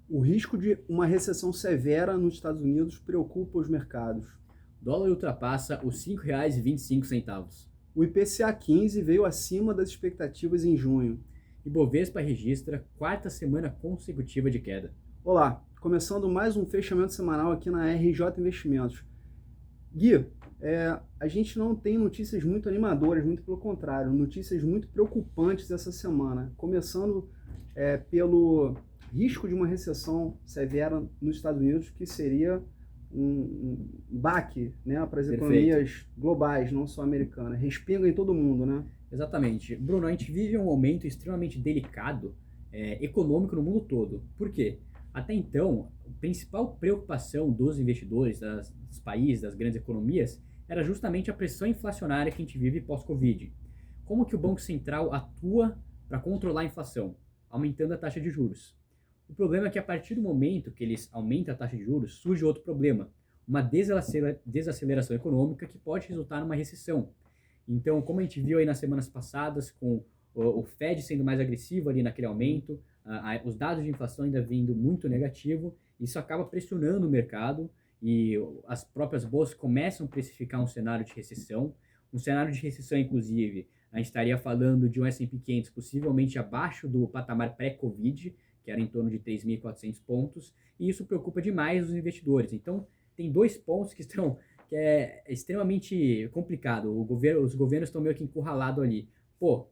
O risco de uma recessão severa nos Estados Unidos preocupa os mercados. O dólar ultrapassa os R$ 5,25. O IPCA 15 veio acima das expectativas em junho. Ibovespa registra quarta semana consecutiva de queda. Olá, começando mais um fechamento semanal aqui na RJ Investimentos. Gui, a gente não tem notícias muito animadoras, muito pelo contrário, notícias muito preocupantes essa semana. Começando pelo risco de uma recessão severa nos Estados Unidos, que seria um baque, né, para as economias globais, não só americanas. Respinga em todo mundo, né? Exatamente. Bruno, a gente vive um momento extremamente delicado econômico no mundo todo. Por quê? Até então, a principal preocupação dos investidores, dos países, das grandes economias, era justamente a pressão inflacionária que a gente vive pós-Covid. Como que o Banco Central atua para controlar a inflação? Aumentando a taxa de juros. O problema é que a partir do momento que eles aumentam a taxa de juros, surge outro problema, uma desaceleração econômica que pode resultar numa recessão. Então, como a gente viu aí nas semanas passadas, com o Fed sendo mais agressivo ali naquele aumento, os dados de inflação ainda vindo muito negativo, isso acaba pressionando o mercado e as próprias bolsas começam a precificar um cenário de recessão. Um cenário de recessão, inclusive, a gente estaria falando de um S&P 500 possivelmente abaixo do patamar pré-Covid, que era em torno de 3.400 pontos, e isso preocupa demais os investidores. Então, tem dois pontos que é extremamente complicado. Os governos estão meio que encurralados ali. Pô,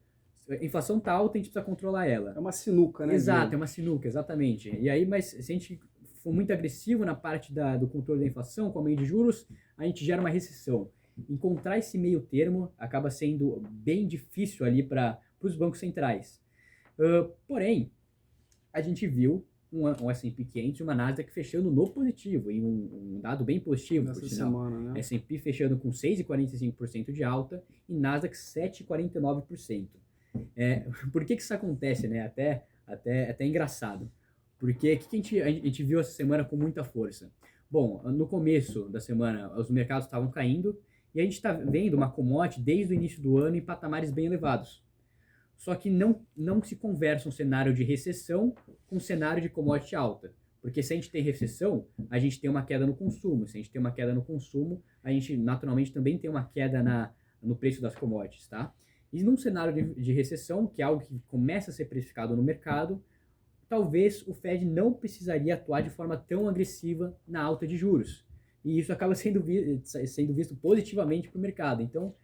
a inflação tá alta, a gente precisa controlar ela. É uma sinuca, né? Exato, é uma sinuca, exatamente. E aí, mas se a gente for muito agressivo na parte do controle da inflação, com aumento de juros, a gente gera uma recessão. Encontrar esse meio termo acaba sendo bem difícil ali para os bancos centrais. Porém, a gente viu um S&P 500 e uma Nasdaq fechando no positivo, em um dado bem positivo, Nessa por sinal. semana, né? S&P fechando com 6,45% de alta e Nasdaq 7,49%. Por que isso acontece, né? Até engraçado. Porque o que a gente viu essa semana com muita força? Bom, no começo da semana, os mercados estavam caindo e a gente está vendo uma commodity desde o início do ano em patamares bem elevados. Só que não se conversa um cenário de recessão com um cenário de commodity alta. Porque se a gente tem recessão, a gente tem uma queda no consumo. Se a gente tem uma queda no consumo, a gente naturalmente também tem uma queda no preço das commodities, tá? E num cenário de recessão, que é algo que começa a ser precificado no mercado, talvez o Fed não precisaria atuar de forma tão agressiva na alta de juros. E isso acaba sendo visto positivamente para o mercado. Então,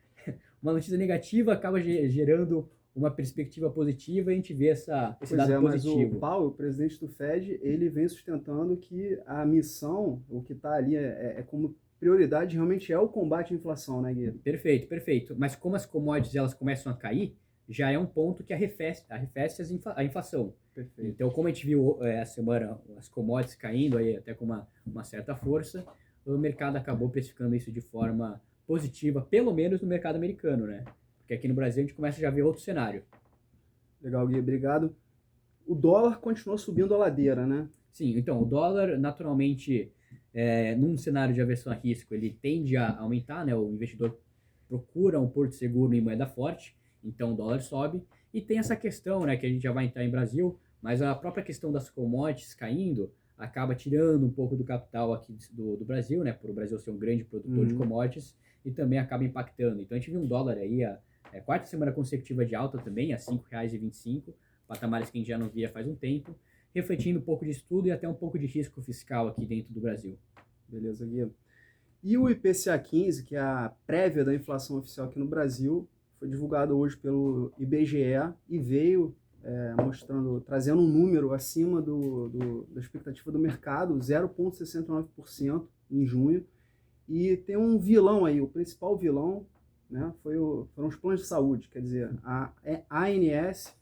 uma notícia negativa acaba gerando uma perspectiva positiva e a gente vê esse dado positivo. Mas o Powell, o presidente do Fed, ele vem sustentando que a missão, o que está ali como prioridade realmente é o combate à inflação, né, Guilherme? Perfeito, perfeito. Mas como as commodities elas começam a cair, já é um ponto que arrefece a inflação. Perfeito. Então, como a gente viu essa semana as commodities caindo aí até com uma certa força, o mercado acabou precificando isso de forma positiva, pelo menos no mercado americano, né? Porque aqui no Brasil a gente começa já a ver outro cenário. Legal, Gui, obrigado. O dólar continua subindo a ladeira, né? Sim, então o dólar naturalmente, num cenário de aversão a risco, ele tende a aumentar, né? O investidor procura um porto seguro em moeda forte, então o dólar sobe. E tem essa questão, né, que a gente já vai entrar em Brasil, mas a própria questão das commodities caindo acaba tirando um pouco do capital aqui do Brasil, né? Por o Brasil ser um grande produtor de commodities, e também acaba impactando. Então a gente viu um dólar aí quarta semana consecutiva de alta também, a R$ 5,25, patamares que a gente já não via faz um tempo, refletindo um pouco de estudo e até um pouco de risco fiscal aqui dentro do Brasil. Beleza, Gui. E o IPCA 15, que é a prévia da inflação oficial aqui no Brasil, foi divulgado hoje pelo IBGE e veio trazendo um número acima da expectativa do mercado, 0,69% em junho. E tem um vilão aí, o principal vilão, né, foram os planos de saúde, quer dizer, a ANS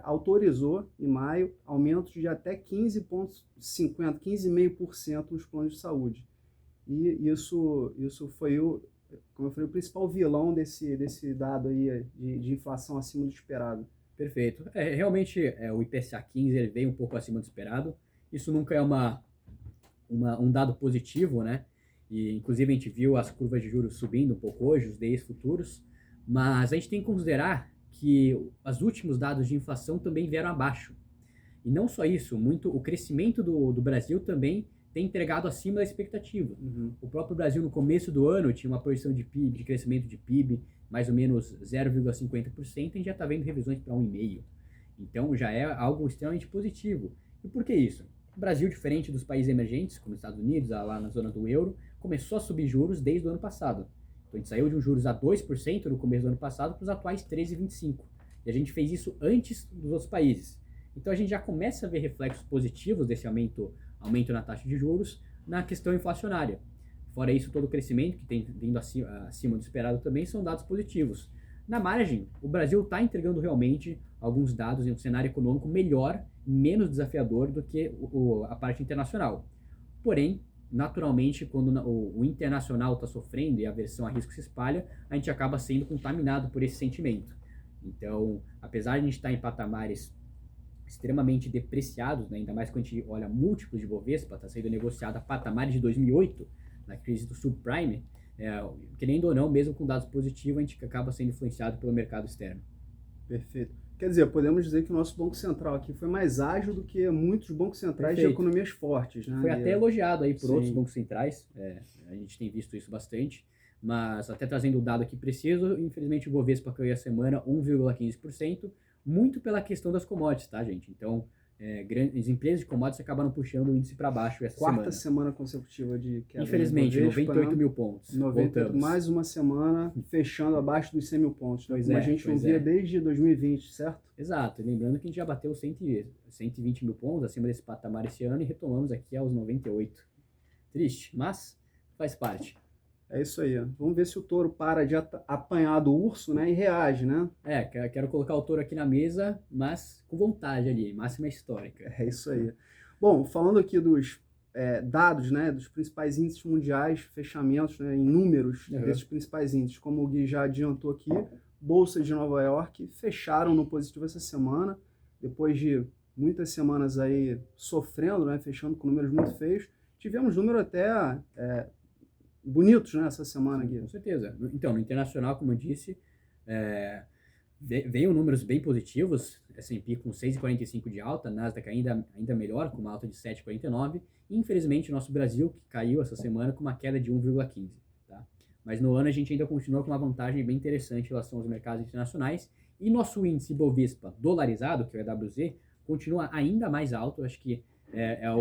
autorizou em maio aumentos de até 15,50%, 15,5% nos planos de saúde. E isso foi como eu falei, o principal vilão desse dado aí de inflação acima do esperado. Perfeito. Realmente o IPCA 15 ele veio um pouco acima do esperado. Isso nunca é um dado positivo, né? E, inclusive, a gente viu as curvas de juros subindo um pouco hoje, os DIs futuros, mas a gente tem que considerar que os últimos dados de inflação também vieram abaixo. E não só isso, muito o crescimento do Brasil também tem entregado acima da expectativa. O próprio Brasil, no começo do ano, tinha uma projeção de PIB, de crescimento de PIB, mais ou menos 0,50%, e já está vendo revisões para 1,5%. Então, já é algo extremamente positivo. E por que isso? O Brasil, diferente dos países emergentes, como os Estados Unidos, lá na zona do euro, começou a subir juros desde o ano passado. Então, a gente saiu de um juros a 2% no começo do ano passado para os atuais 13,25%. E a gente fez isso antes dos outros países. Então, a gente já começa a ver reflexos positivos desse aumento na taxa de juros na questão inflacionária. Fora isso, todo o crescimento que tem vindo acima do esperado também são dados positivos. Na margem, o Brasil está entregando realmente alguns dados em um cenário econômico melhor, menos desafiador do que a parte internacional. Porém, naturalmente, quando o internacional está sofrendo e a aversão a risco se espalha, a gente acaba sendo contaminado por esse sentimento. Então, apesar de a gente estar em patamares extremamente depreciados, né, ainda mais quando a gente olha múltiplos de Bovespa, está sendo negociado a patamares de 2008, na crise do subprime, querendo ou não, mesmo com dados positivos, a gente acaba sendo influenciado pelo mercado externo. Perfeito. Quer dizer, podemos dizer que o nosso Banco Central aqui foi mais ágil do que muitos bancos centrais de economias fortes, né? Foi até elogiado aí por outros bancos centrais, a gente tem visto isso bastante, mas até trazendo o dado aqui preciso, infelizmente o Bovespa caiu a semana 1,15%, muito pela questão das commodities, tá, gente? Então, as empresas de commodities acabaram puxando o índice para baixo essa semana. Quarta semana consecutiva de queda. Infelizmente, Bovespa, 98 mil pontos. 98, mais uma semana fechando abaixo dos 100 mil pontos, né? Como a gente não via desde 2020, certo? Exato. Lembrando que a gente já bateu 120 mil pontos acima desse patamar esse ano e retomamos aqui aos 98. Triste, mas faz parte. É isso aí. Vamos ver se o touro para de apanhar do urso, né, e reage, né? Quero colocar o touro aqui na mesa, mas com vontade ali, máxima histórica. É isso aí. Bom, falando aqui dos dados, né, dos principais índices mundiais, fechamentos, né, em números desses principais índices, como o Gui já adiantou aqui, bolsas de Nova York fecharam no positivo essa semana, depois de muitas semanas aí sofrendo, né, fechando com números muito feios. Tivemos números até bonitos, né, essa semana aqui. Com certeza. Então, no internacional, como eu disse, veio números bem positivos, S&P com 6,45 de alta, Nasdaq ainda melhor, com uma alta de 7,49, e infelizmente o nosso Brasil, que caiu essa semana com uma queda de 1,15. Tá? Mas no ano a gente ainda continua com uma vantagem bem interessante em relação aos mercados internacionais, e nosso índice Bovespa dolarizado, que é o EWZ, continua ainda mais alto. Acho que é a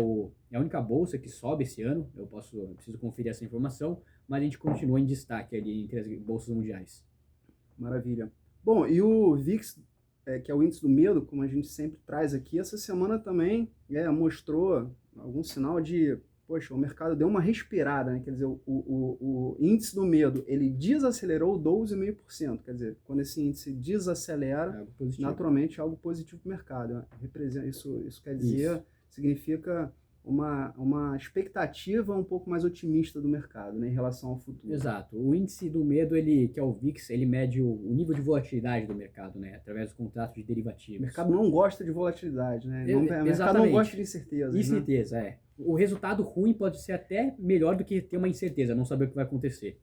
única bolsa que sobe esse ano, eu preciso conferir essa informação, mas a gente continua em destaque ali entre as bolsas mundiais. Maravilha. Bom, e o VIX, que é o índice do medo, como a gente sempre traz aqui, essa semana também mostrou algum sinal de, poxa, o mercado deu uma respirada, né? Quer dizer, o índice do medo, ele desacelerou 12,5%, quer dizer, quando esse índice desacelera, naturalmente é algo positivo para o mercado, né? Isso quer dizer, significa uma expectativa um pouco mais otimista do mercado, né, em relação ao futuro. Exato. O índice do medo, que é o VIX, ele mede o nível de volatilidade do mercado, né, através dos contratos de derivativos. O mercado não gosta de volatilidade, né? O mercado não gosta de incerteza. Incerteza, né? O resultado ruim pode ser até melhor do que ter uma incerteza, não saber o que vai acontecer.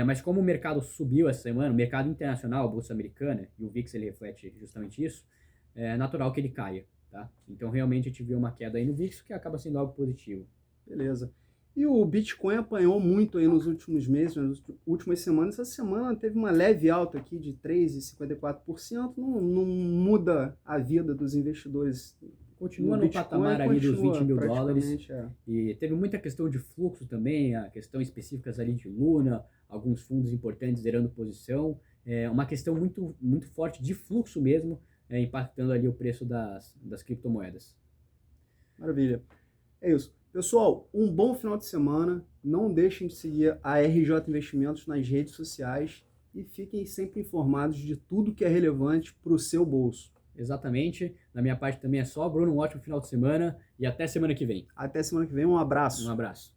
Mas como o mercado subiu essa semana, o mercado internacional, a bolsa americana, e o VIX ele reflete justamente isso, é natural que ele caia. Tá? Então, realmente, a gente viu uma queda aí no VIX, que acaba sendo algo positivo. Beleza. E o Bitcoin apanhou muito aí nos últimos meses, nas últimas semanas. Essa semana teve uma leve alta aqui de 3,54%. Não muda a vida dos investidores. Continua no patamar ali dos 20 mil dólares. E teve muita questão de fluxo também, a questão específicas ali de Luna, alguns fundos importantes zerando posição. Uma questão muito, muito forte de fluxo mesmo, impactando ali o preço das criptomoedas. Maravilha. É isso. Pessoal, um bom final de semana. Não deixem de seguir a RJ Investimentos nas redes sociais e fiquem sempre informados de tudo que é relevante para o seu bolso. Exatamente. Da minha parte também é só. Bruno, um ótimo final de semana e até semana que vem. Até semana que vem. Um abraço. Um abraço.